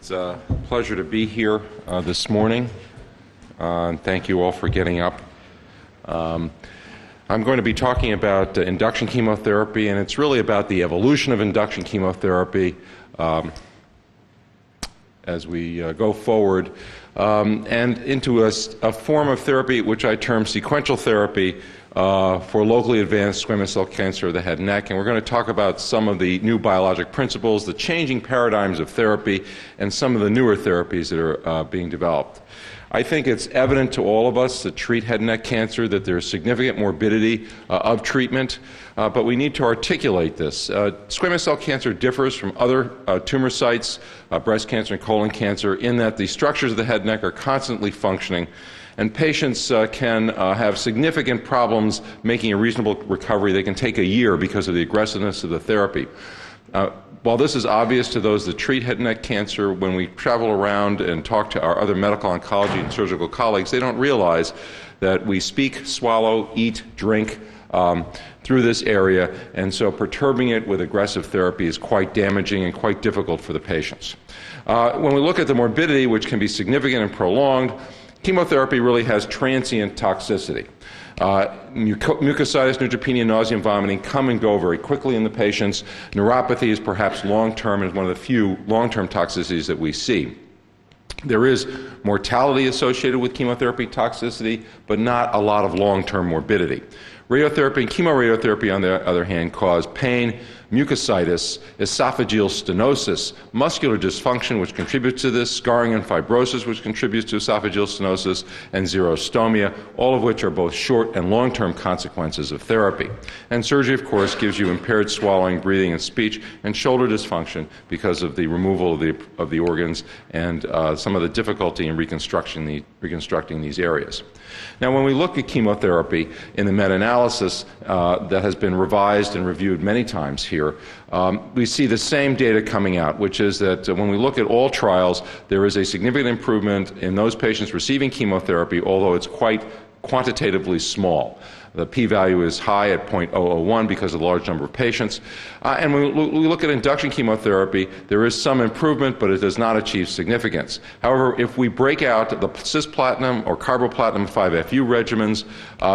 It's a pleasure to be here this morning, and thank you all for getting up. I'm going to be talking about induction chemotherapy, and it's really about the evolution of induction chemotherapy as we go forward, and into a form of therapy which I term sequential therapy for locally advanced squamous cell cancer of the head and neck. And we're going to talk about some of the new biologic principles, the changing paradigms of therapy, and some of the newer therapies that are being developed. I think it's evident to all of us that treat head and neck cancer that there's significant morbidity of treatment, but we need to articulate this. Squamous cell cancer differs from other tumor sites, breast cancer and colon cancer, in that the structures of the head and neck are constantly functioning, and patients can have significant problems making a reasonable recovery. They can take a year because of the aggressiveness of the therapy. While this is obvious to those that treat head and neck cancer, when we travel around and talk to our other medical oncology and surgical colleagues, they don't realize that we speak, swallow, eat, drink through this area, and so perturbing it with aggressive therapy is quite damaging and quite difficult for the patients. When we look at the morbidity, which can be significant and prolonged, chemotherapy really has transient toxicity. Mucositis, neutropenia, nausea, and vomiting come and go very quickly in the patients. Neuropathy is perhaps long-term and is one of the few long-term toxicities that we see. There is mortality associated with chemotherapy toxicity, but not a lot of long-term morbidity. Radiotherapy and chemoradiotherapy, on the other hand, cause pain, mucositis, esophageal stenosis, muscular dysfunction, which contributes to this, scarring and fibrosis, which contributes to esophageal stenosis, and xerostomia, all of which are both short and long-term consequences of therapy. And surgery, of course, gives you impaired swallowing, breathing, and speech, and shoulder dysfunction because of the removal of the organs and some of the difficulty in reconstructing these areas. Now, when we look at chemotherapy in the meta-analysis that has been revised and reviewed many times here, we see the same data coming out, which is that when we look at all trials, there is a significant improvement in those patients receiving chemotherapy, although it's quite quantitatively small. The p-value is high at 0.001 because of the large number of patients. And when we look at induction chemotherapy, there is some improvement, but it does not achieve significance. However, if we break out the cisplatin or carboplatin 5-FU regimens,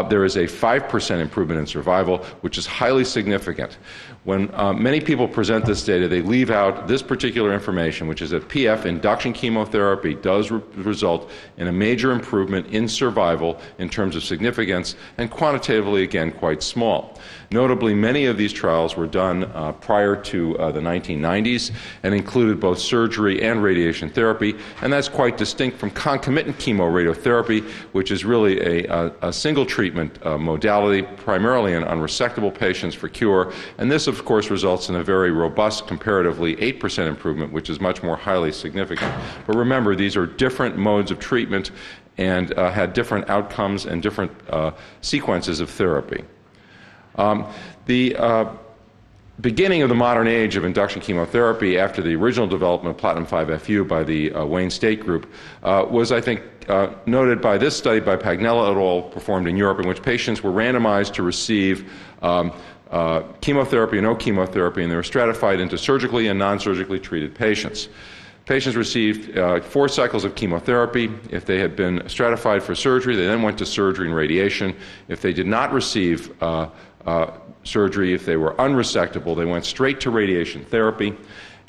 there is a 5% improvement in survival, which is highly significant. When many people present this data, they leave out this particular information, which is that PF induction chemotherapy does result in a major improvement in survival in terms of significance, and quantitatively, again, quite small. Notably, many of these trials were done prior to the 1990s and included both surgery and radiation therapy, and that's quite distinct from concomitant chemoradiotherapy, which is really a single treatment modality, primarily in unresectable patients for cure, and this, of course, results in a very robust, comparatively 8% improvement, which is much more highly significant. But remember, these are different modes of treatment and had different outcomes and different sequences of therapy. The beginning of the modern age of induction chemotherapy after the original development of platinum 5-FU by the Wayne State Group was, I think, noted by this study by Pagnella et al. Performed in Europe, in which patients were randomized to receive chemotherapy or no chemotherapy, and they were stratified into surgically and non-surgically treated patients. Patients received 4 cycles of chemotherapy. If they had been stratified for surgery, they then went to surgery and radiation. If they did not receive surgery, if they were unresectable, they went straight to radiation therapy.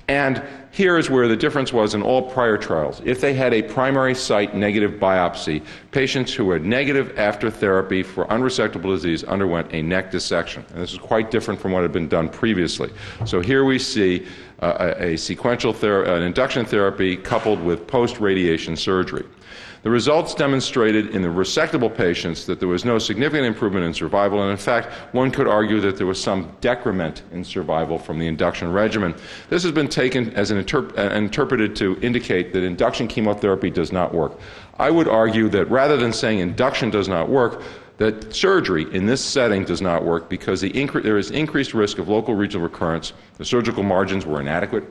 And here is where the difference was in all prior trials. If they had a primary site negative biopsy, patients who were negative after therapy for unresectable disease underwent a neck dissection. And this is quite different from what had been done previously. So here we see a sequential an induction therapy coupled with post-radiation surgery. The results demonstrated in the resectable patients that there was no significant improvement in survival, and in fact, one could argue that there was some decrement in survival from the induction regimen. This has been taken as interpreted to indicate that induction chemotherapy does not work. I would argue that rather than saying induction does not work, that surgery in this setting does not work because there is increased risk of local regional recurrence. The surgical margins were inadequate.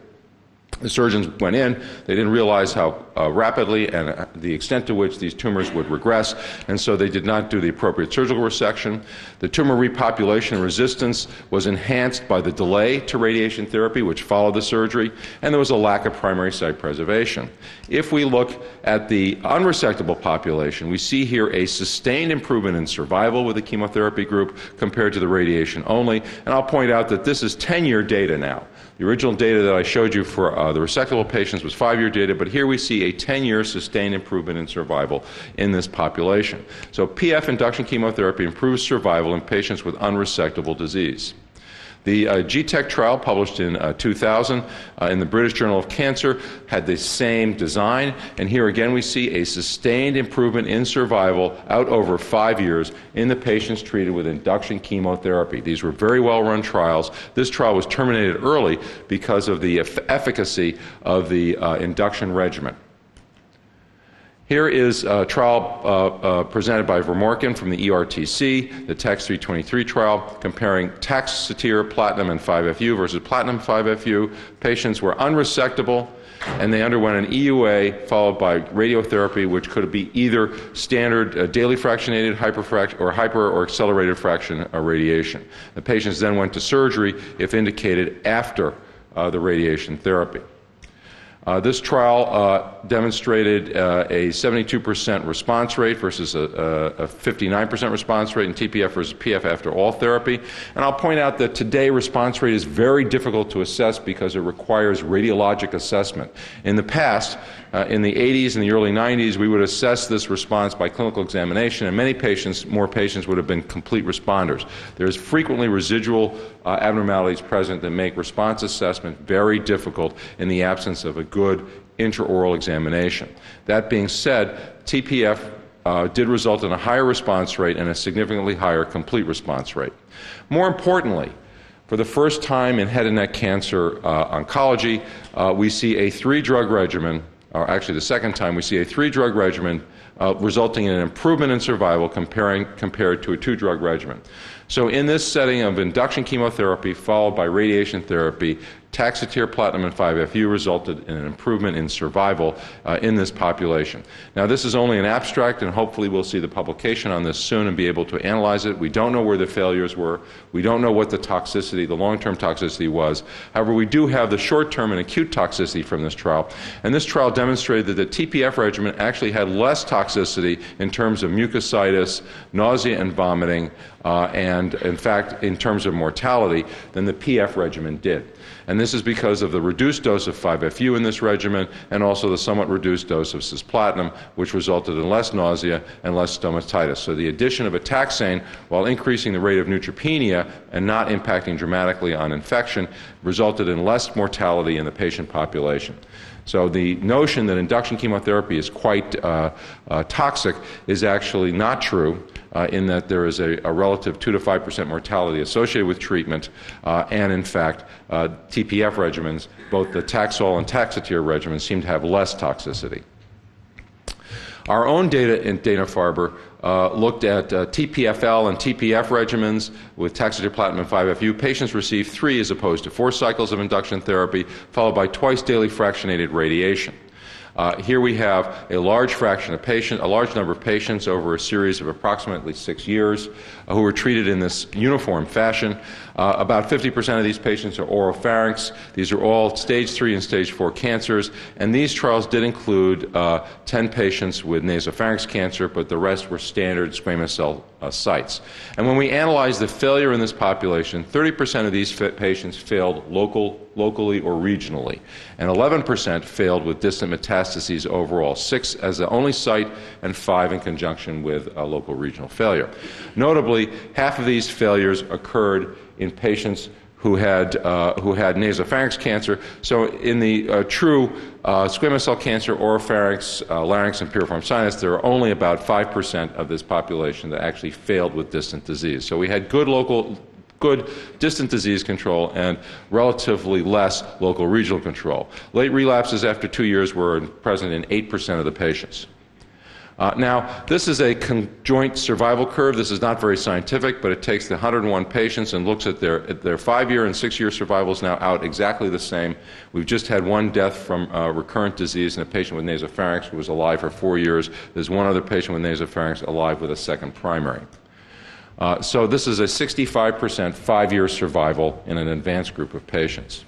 The surgeons went in, they didn't realize how rapidly and the extent to which these tumors would regress, and so they did not do the appropriate surgical resection. The tumor repopulation resistance was enhanced by the delay to radiation therapy, which followed the surgery, and there was a lack of primary site preservation. If we look at the unresectable population, we see here a sustained improvement in survival with the chemotherapy group compared to the radiation only, and I'll point out that this is 10-year data now. The original data that I showed you for the resectable patients was 5-year data, but here we see a 10-year sustained improvement in survival in this population. So PF induction chemotherapy improves survival in patients with unresectable disease. The GTEC trial, published in 2000 in the British Journal of Cancer, had the same design, and here again we see a sustained improvement in survival out over 5 years in the patients treated with induction chemotherapy. These were very well-run trials. This trial was terminated early because of the efficacy of the induction regimen. Here is a trial presented by Vermorken from the ERTC, the TAX-323 trial, comparing taxotere, platinum, and 5-FU versus platinum 5-FU. Patients were unresectable, and they underwent an EUA followed by radiotherapy, which could be either standard daily fractionated hyper or accelerated fraction radiation. The patients then went to surgery if indicated after the radiation therapy. This trial demonstrated a 72% response rate versus a 59% response rate in TPF versus PF after all therapy. And I'll point out that today response rate is very difficult to assess because it requires radiologic assessment. In the past, in the 80s and the early 90s, we would assess this response by clinical examination, and many patients, more patients, would have been complete responders. There's frequently residual abnormalities present that make response assessment very difficult in the absence of a good intraoral examination. That being said, TPF did result in a higher response rate and a significantly higher complete response rate. More importantly, for the first time in head and neck cancer oncology, we see a 3-drug regimen, or actually the second time we see a 3-drug regimen resulting in an improvement in survival compared to a 2-drug regimen. So in this setting of induction chemotherapy followed by radiation therapy, taxotere, platinum, and 5-FU resulted in an improvement in survival in this population. Now, this is only an abstract, and hopefully we'll see the publication on this soon and be able to analyze it. We don't know where the failures were. We don't know what the toxicity, the long-term toxicity was. However, we do have the short-term and acute toxicity from this trial, and this trial demonstrated that the TPF regimen actually had less toxicity in terms of mucositis, nausea and vomiting, and in fact, in terms of mortality, than the PF regimen did. And this is because of the reduced dose of 5-FU in this regimen and also the somewhat reduced dose of cisplatin, which resulted in less nausea and less stomatitis. So the addition of a taxane, while increasing the rate of neutropenia and not impacting dramatically on infection, resulted in less mortality in the patient population. So the notion that induction chemotherapy is quite toxic is actually not true. In that there is a relative 2 to 5% mortality associated with treatment, and in fact, TPF regimens, both the Taxol and Taxotere regimens, seem to have less toxicity. Our own data in Dana-Farber looked at TPFL and TPF regimens with taxotere, platinum, and 5-FU. Patients received 3 as opposed to 4 cycles of induction therapy, followed by twice daily fractionated radiation. Here we have a large fraction of patients, a large number of patients over a series of approximately 6 years who were treated in this uniform fashion. About 50% of these patients are oropharynx. These are all stage 3 and stage 4 cancers, and these trials did include 10 patients with nasopharynx cancer, but the rest were standard squamous cell sites. And when we analyzed the failure in this population, 30% of these patients failed locally or regionally, and 11% failed with distant metastases overall, 6 as the only site and 5 in conjunction with local regional failure. Notably, half of these failures occurred in patients who had nasopharynx cancer. So in the true squamous cell cancer, oropharynx, larynx, and piriform sinus, there are only about 5% of this population that actually failed with distant disease. So we had good distant disease control and relatively less local regional control. Late relapses after 2 years were present in 8% of the patients. Now, this is a conjoint survival curve. This is not very scientific, but it takes the 101 patients and looks at their 5-year and 6-year survivals now out exactly the same. We've just had one death from recurrent disease in a patient with nasopharynx who was alive for 4 years. There's one other patient with nasopharynx alive with a second primary. So this is a 65% 5-year survival in an advanced group of patients.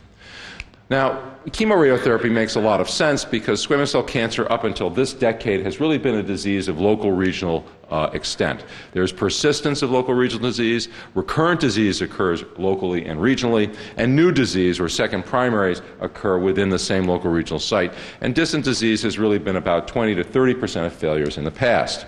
Now, chemoradiotherapy makes a lot of sense because squamous cell cancer up until this decade has really been a disease of local regional extent. There's persistence of local regional disease, recurrent disease occurs locally and regionally, and new disease or second primaries occur within the same local regional site. And distant disease has really been about 20 to 30% of failures in the past.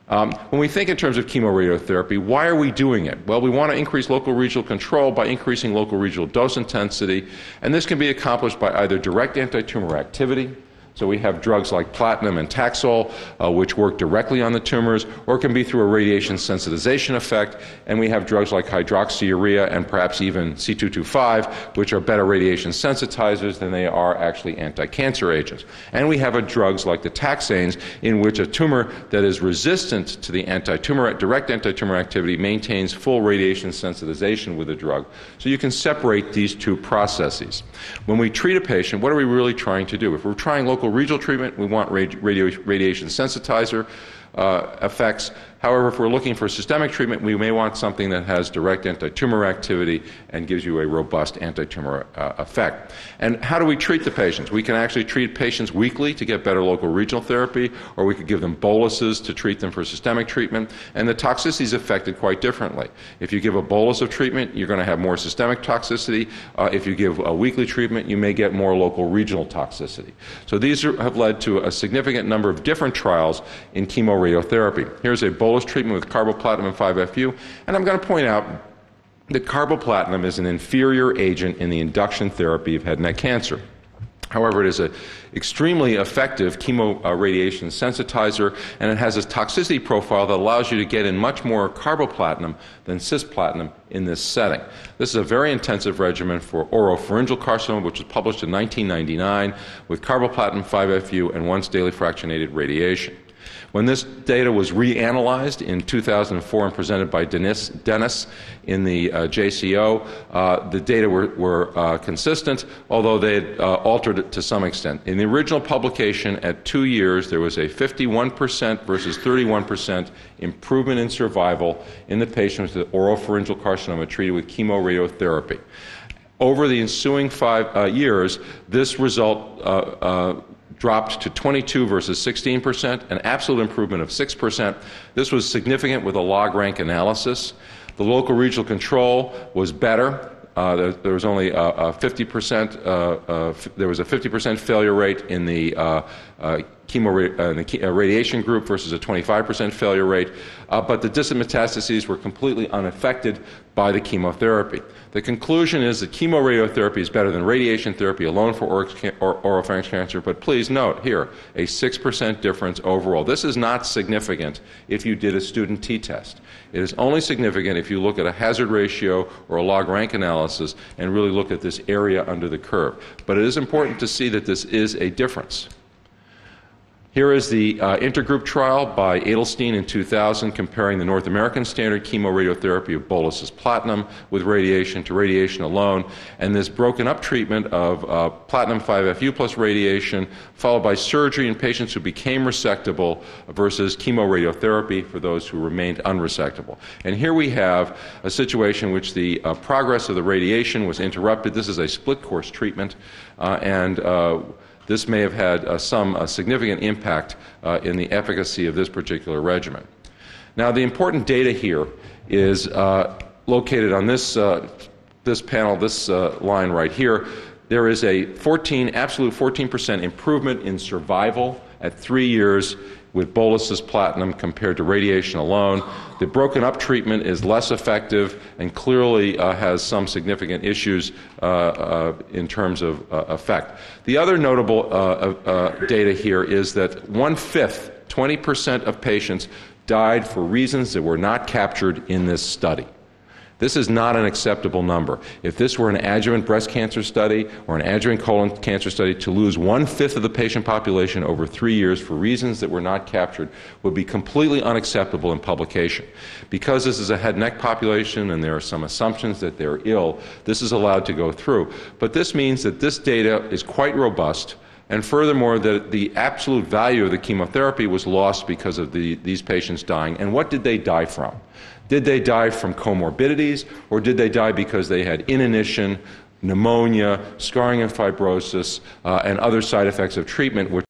When we think in terms of chemoradiotherapy, why are we doing it? Well, we want to increase local regional control by increasing local regional dose intensity, and this can be accomplished by either direct anti-tumor activity. So we have drugs like platinum and Taxol, which work directly on the tumors, or it can be through a radiation sensitization effect, and we have drugs like hydroxyurea and perhaps even C225, which are better radiation sensitizers than they are actually anti-cancer agents. And we have drugs like the taxanes, in which a tumor that is resistant to the direct anti-tumor activity maintains full radiation sensitization with the drug. So you can separate these two processes. When we treat a patient, what are we really trying to do? If we're trying local regional treatment, we want radiation sensitizer effects. However, if we're looking for systemic treatment, we may want something that has direct anti-tumor activity and gives you a robust anti-tumor effect. And how do we treat the patients? We can actually treat patients weekly to get better local regional therapy, or we could give them boluses to treat them for systemic treatment, and the toxicity is affected quite differently. If you give a bolus of treatment, you're going to have more systemic toxicity. If you give a weekly treatment, you may get more local regional toxicity. So these have led to a significant number of different trials in chemoradiotherapy. Here's a bolus treatment with carboplatin and 5-FU, and I'm going to point out that carboplatin is an inferior agent in the induction therapy of head and neck cancer. However, it is an extremely effective chemoradiation sensitizer, and it has a toxicity profile that allows you to get in much more carboplatin than cisplatin in this setting. This is a very intensive regimen for oropharyngeal carcinoma, which was published in 1999 with carboplatin, 5-FU, and once daily fractionated radiation. When this data was reanalyzed in 2004 and presented by Dennis in the JCO, the data were consistent, although they had altered it to some extent. In the original publication at 2 years, there was a 51% versus 31% improvement in survival in the patients with oropharyngeal carcinoma treated with chemoradiotherapy. Over the ensuing 5 years, this result dropped to 22 versus 16%, an absolute improvement of 6%. This was significant with a log rank analysis. The local regional control was better. There was only a 50%. There was a 50% failure rate in the radiation group versus a 25% failure rate, but the distant metastases were completely unaffected by the chemotherapy. The conclusion is that chemoradiotherapy is better than radiation therapy alone for oropharynx cancer, but please note here, a 6% difference overall. This is not significant if you did a student t-test. It is only significant if you look at a hazard ratio or a log rank analysis and really look at this area under the curve. But it is important to see that this is a difference. Here is the intergroup trial by Edelstein in 2000 comparing the North American standard chemoradiotherapy of bolus platinum with radiation to radiation alone, and this broken up treatment of platinum 5-FU plus radiation followed by surgery in patients who became resectable versus chemoradiotherapy for those who remained unresectable. And here we have a situation in which the progress of the radiation was interrupted. This is a split course treatment, this may have had some significant impact in the efficacy of this particular regimen. Now, the important data here is located on this panel, this line right here. There is a absolute 14% improvement in survival at 3 years with bolus platinum compared to radiation alone. The broken up treatment is less effective and clearly has some significant issues in terms of effect. The other notable data here is that 1/5, 20% of patients died for reasons that were not captured in this study. This is not an acceptable number. If this were an adjuvant breast cancer study or an adjuvant colon cancer study, to lose 1/5 of the patient population over 3 years for reasons that were not captured would be completely unacceptable in publication. Because this is a head and neck population and there are some assumptions that they're ill, this is allowed to go through. But this means that this data is quite robust, and furthermore, that the absolute value of the chemotherapy was lost because of these patients dying. And what did they die from? Did they die from comorbidities, or did they die because they had inanition, pneumonia, scarring and fibrosis, and other side effects of treatment, which